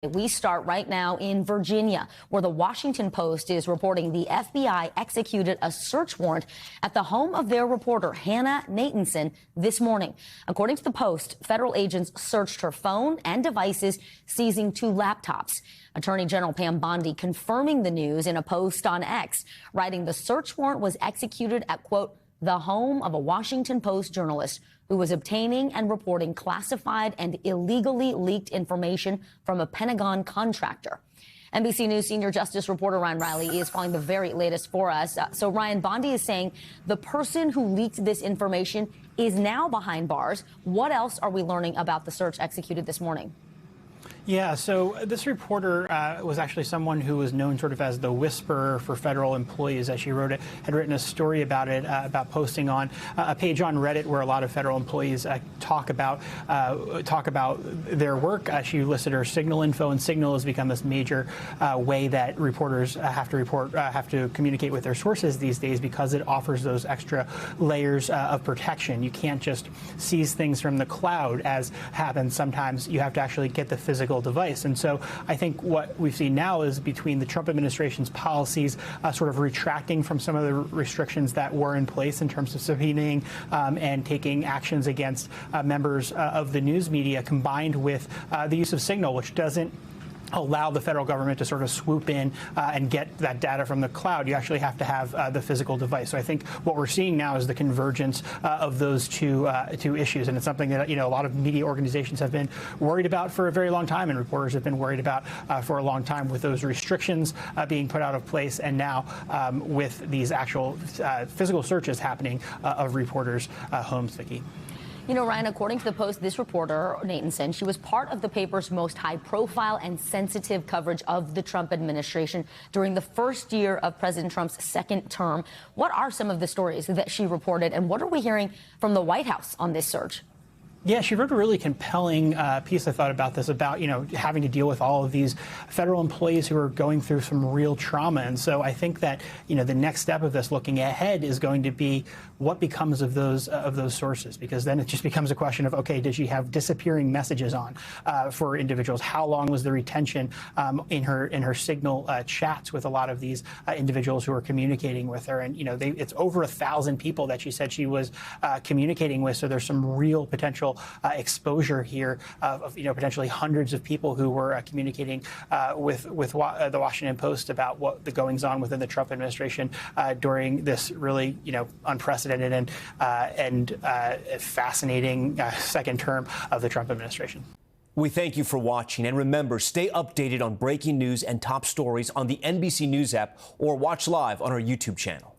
We start right now in Virginia, where the Washington Post is reporting the FBI executed a search warrant at the home of their reporter, Hannah Natanson, this morning. According to the Post, federal agents searched her phone and devices, seizing 2 laptops. Attorney General Pam Bondi confirming the news in a post on X, writing the search warrant was executed at, quote, the home of a Washington Post journalist who was obtaining and reporting classified and illegally leaked information from a Pentagon contractor. NBC News senior justice reporter Ryan Reilly is following the very latest for us. So Ryan, Bondi is saying the person who leaked this information is now behind bars. What else are we learning about the search executed this morning? Yeah, so this reporter was actually someone who was known sort of as the whisperer for federal employees, as she had written a story about it, about posting on a page on Reddit where a lot of federal employees talk about their work. She listed her Signal info, and Signal has become this major way that reporters have to communicate with their sources these days because it offers those extra layers of protection. You can't just seize things from the cloud, as happens sometimes. You have to actually get the physical device. And so I think what we've seen now is between the Trump administration's policies sort of retracting from some of the restrictions that were in place in terms of subpoenaing and taking actions against members of the news media, combined with the use of Signal, which doesn't allow the federal government to sort of swoop in and get that data from the cloud. You actually have to have the physical device. So I think what we're seeing now is the convergence of those two issues, and it's something that a lot of media organizations have been worried about for a very long time, and reporters have been worried about for a long time, with those restrictions being put out of place, and now with these actual physical searches happening of reporters' homes, Vicki. You know, Ryan, according to the Post, this reporter, Natanson, she was part of the paper's most high-profile and sensitive coverage of the Trump administration during the first year of President Trump's second term. What are some of the stories that she reported, and what are we hearing from the White House on this search? Yeah, she wrote a really compelling piece, I thought, about this, about, having to deal with all of these federal employees who are going through some real trauma. And so I think that, the next step of this, looking ahead, is going to be what becomes of those sources, because then it just becomes a question of, okay, did she have disappearing messages on for individuals? How long was the retention in her Signal chats with a lot of these individuals who are communicating with her? And, it's over 1,000 people that she said she was communicating with. So there's some real potential exposure here of potentially hundreds of people who were communicating with the Washington Post about what the goings on within the Trump administration during this really unprecedented and fascinating second term of the Trump administration. We thank you for watching, and remember, stay updated on breaking news and top stories on the NBC News app, or watch live on our YouTube channel.